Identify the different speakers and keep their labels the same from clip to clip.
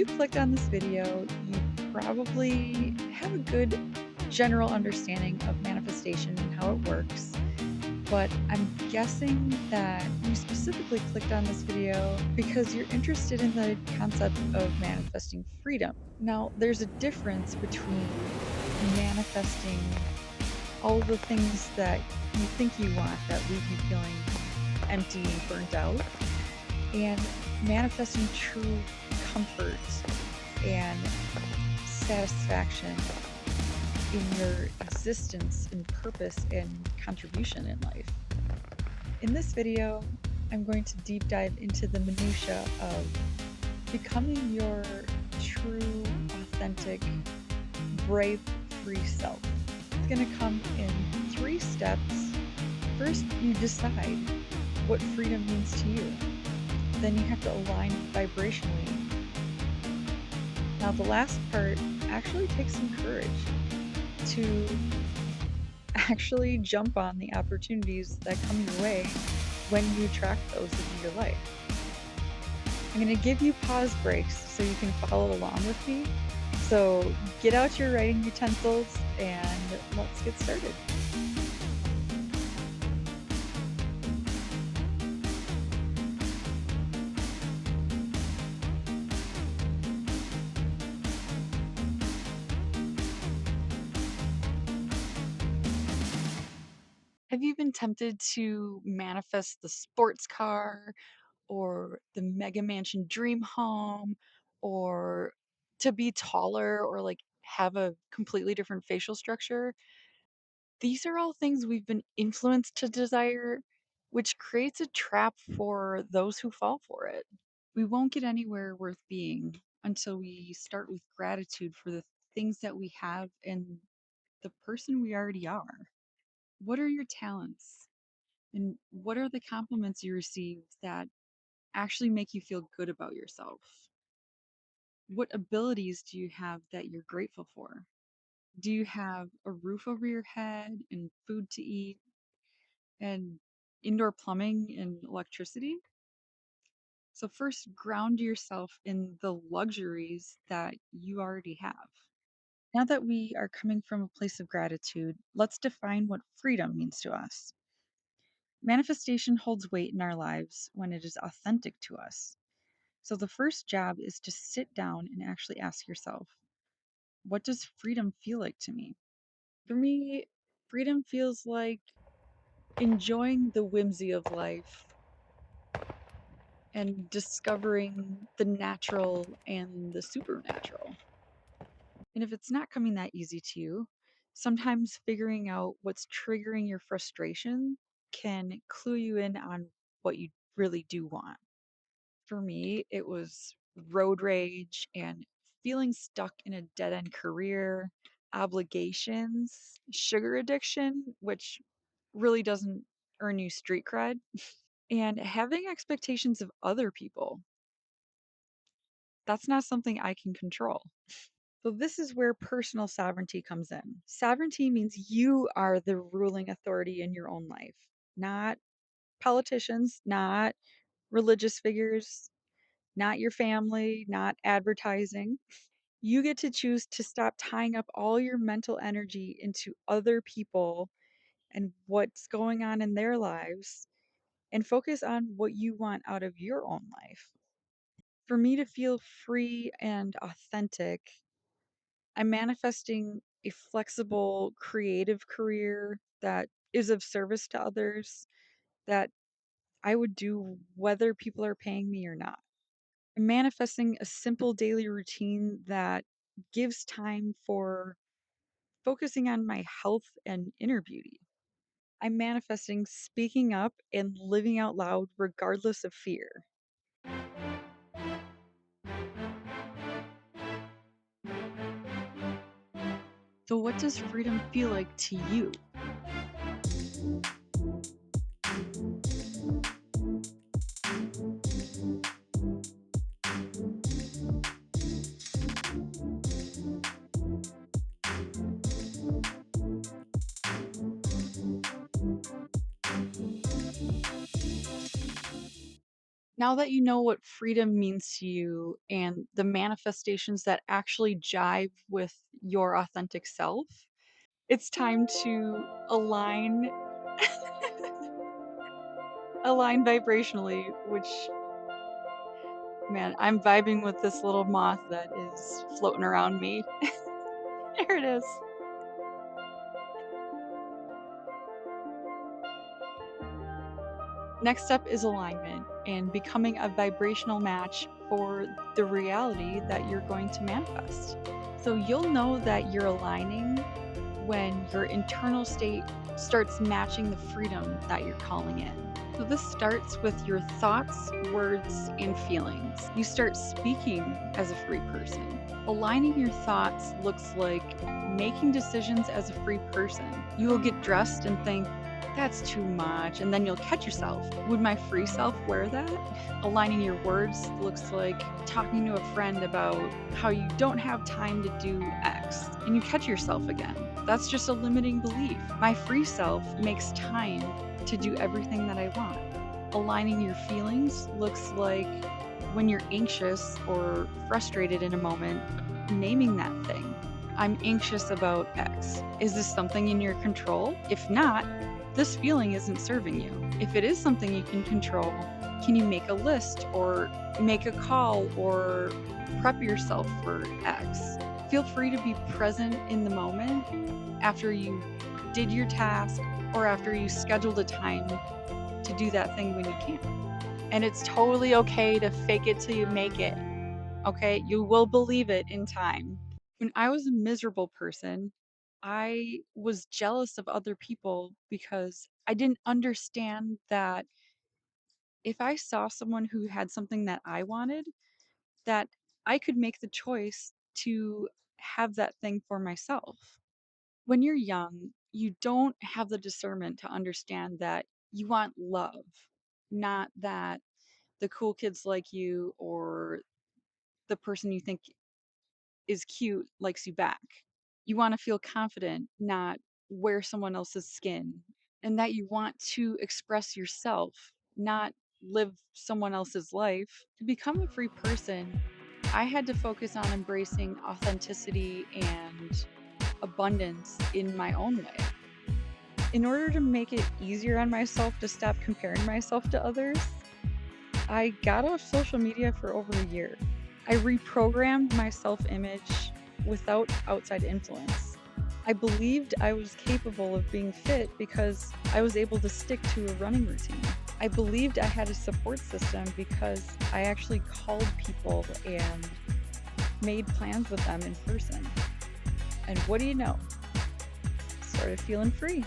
Speaker 1: you clicked on this video, you probably have a good general understanding of manifestation and how it works. But I'm guessing that you specifically clicked on this video because you're interested in the concept of manifesting freedom. Now, there's a difference between manifesting all of the things that you think you want that leave you feeling empty and burnt out, and manifesting true comfort and satisfaction in your existence and purpose and contribution in life. In this video, I'm going to deep dive into the minutia of becoming your true, authentic, brave, free self. It's going to come in 3 steps. First, you decide what freedom means to you. Then you have to align vibrationally. Now, the last part actually takes some courage to actually jump on the opportunities that come your way when you attract those into your life. I'm going to give you pause breaks so you can follow along with me. So get out your writing utensils and let's get started. Have you been tempted to manifest the sports car or the mega mansion dream home or to be taller or like have a completely different facial structure? These are all things we've been influenced to desire, which creates a trap for those who fall for it. We won't get anywhere worth being until we start with gratitude for the things that we have and the person we already are. What are your talents? And what are the compliments you receive that actually make you feel good about yourself? What abilities do you have that you're grateful for? Do you have a roof over your head and food to eat and indoor plumbing and electricity? So, first, ground yourself in the luxuries that you already have. Now that we are coming from a place of gratitude, let's define what freedom means to us. Manifestation holds weight in our lives when it is authentic to us. So, the first job is to sit down and actually ask yourself, what does freedom feel like to me? For me, freedom feels like enjoying the whimsy of life and discovering the natural and the supernatural. And if it's not coming that easy to you, sometimes figuring out what's triggering your frustration can clue you in on what you really do want. For me, it was road rage and feeling stuck in a dead end career, obligations, sugar addiction, which really doesn't earn you street cred, and having expectations of other people. That's not something I can control. So, this is where personal sovereignty comes in. Sovereignty means you are the ruling authority in your own life, not politicians, not religious figures, not your family, not advertising. You get to choose to stop tying up all your mental energy into other people and what's going on in their lives and focus on what you want out of your own life. For me to feel free and authentic, I'm manifesting a flexible, creative career that is of service to others that I would do whether people are paying me or not. I'm manifesting a simple daily routine that gives time for focusing on my health and inner beauty. I'm manifesting speaking up and living out loud regardless of fear. So, what does freedom feel like to you? Now that you know what freedom means to you and the manifestations that actually jive with your authentic self, it's time to align vibrationally, which, man, I'm vibing with this little moth that is floating around me. There it is. Next up is alignment and becoming a vibrational match for the reality that you're going to manifest. So you'll know that you're aligning when your internal state starts matching the freedom that you're calling in. So this starts with your thoughts, words, and feelings. You start speaking as a free person. Aligning your thoughts looks like making decisions as a free person. You will get dressed and think, that's too much, and then you'll catch yourself. Would my free self wear that? Aligning your words looks like talking to a friend about how you don't have time to do X, and you catch yourself again. That's just a limiting belief. My free self makes time to do everything that I want. Aligning your feelings looks like when you're anxious or frustrated in a moment, naming that thing. I'm anxious about X. Is this something in your control? If not, this feeling isn't serving you. If it is something you can control, can you make a list or make a call or prep yourself for X? Feel free to be present in the moment after you did your task or after you scheduled a time to do that thing when you can. And it's totally okay to fake it till you make it. Okay? You will believe it in time. When I was a miserable person, I was jealous of other people because I didn't understand that if I saw someone who had something that I wanted, that I could make the choice to have that thing for myself. When you're young, you don't have the discernment to understand that you want love, not that the cool kids like you or the person you think is cute likes you back. You want to feel confident, not wear someone else's skin, and that you want to express yourself, not live someone else's life. To become a free person, I had to focus on embracing authenticity and abundance in my own way. In order to make it easier on myself to stop comparing myself to others, I got off social media for over a year. I reprogrammed my self image without outside influence. I believed I was capable of being fit because I was able to stick to a running routine. I believed I had a support system because I actually called people and made plans with them in person. And what do you know? Started feeling free.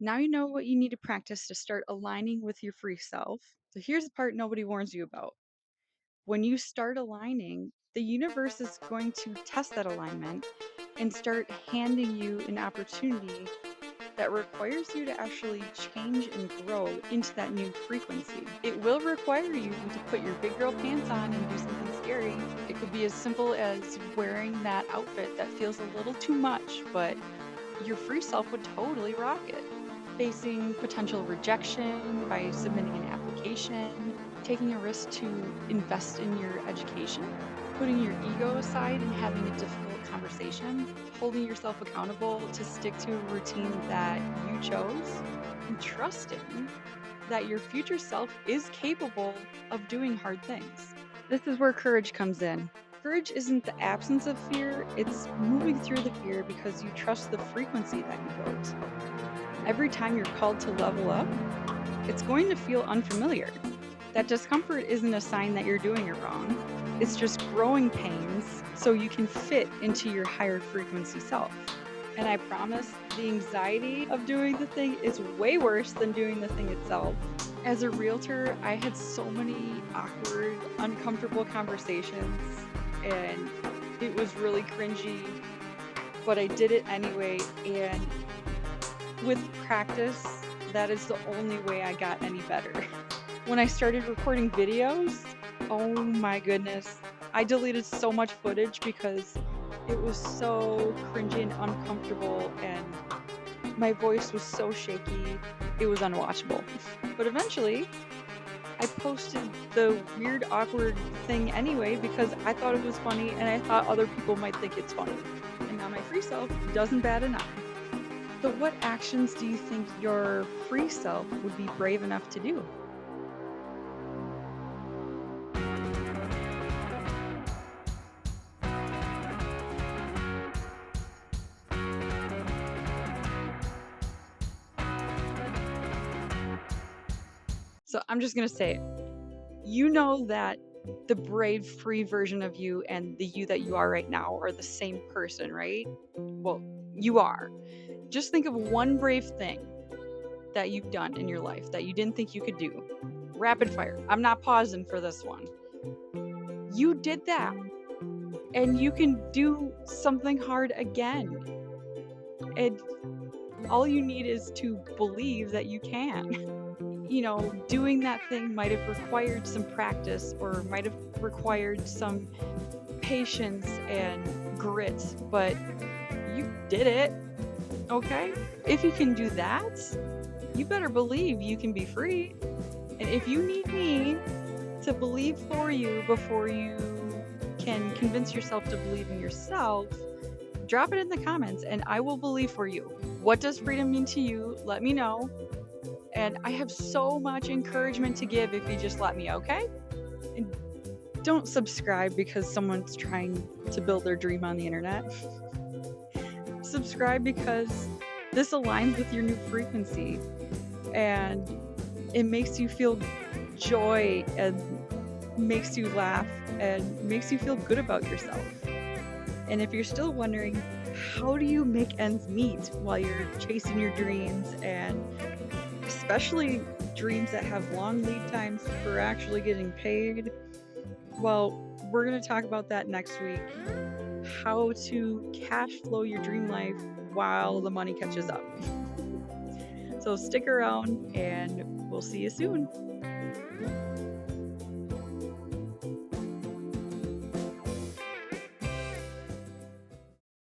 Speaker 1: Now you know what you need to practice to start aligning with your free self. So here's the part nobody warns you about. When you start aligning, the universe is going to test that alignment and start handing you an opportunity that requires you to actually change and grow into that new frequency. It will require you to put your big girl pants on and do something scary. It could be as simple as wearing that outfit that feels a little too much, but your free self would totally rock it. Facing potential rejection by submitting an application, taking a risk to invest in your education, putting your ego aside and having a difficult conversation, holding yourself accountable to stick to a routine that you chose, and trusting that your future self is capable of doing hard things. This is where courage comes in. Courage isn't the absence of fear, it's moving through the fear because you trust the frequency that you built. Every time you're called to level up, it's going to feel unfamiliar. That discomfort isn't a sign that you're doing it wrong. It's just growing pains so you can fit into your higher frequency self. And I promise the anxiety of doing the thing is way worse than doing the thing itself. As a realtor, I had so many awkward, uncomfortable conversations, and it was really cringy, but I did it anyway. And with practice, That is the only way I got any better. When I started recording videos, oh my goodness, I deleted so much footage because it was so cringy and uncomfortable, and my voice was so shaky, it was unwatchable. But eventually, I posted the weird, awkward thing anyway because I thought it was funny and I thought other people might think it's funny. And now my free self doesn't bat an eye. So, what actions do you think your free self would be brave enough to do? So, I'm just going to say it. You know that the brave, free version of you and the you that you are right now are the same person, right? Well, you are. Just think of one brave thing that you've done in your life that you didn't think you could do. Rapid fire. I'm not pausing for this one. You did that, and you can do something hard again. And all you need is to believe that you can. Doing that thing might have required some practice or might have required some patience and grit, but you did it, okay? If you can do that, you better believe you can be free. And if you need me to believe for you before you can convince yourself to believe in yourself, drop it in the comments and I will believe for you. What does freedom mean to you? Let me know. And I have so much encouragement to give if you just let me, okay? And don't subscribe because someone's trying to build their dream on the internet. Subscribe because this aligns with your new frequency and it makes you feel joy and makes you laugh and makes you feel good about yourself. And if you're still wondering, how do you make ends meet while you're chasing your dreams, and especially dreams that have long lead times for actually getting paid? Well, we're going to talk about that next week. How to cash flow your dream life while the money catches up. So stick around and we'll see you soon.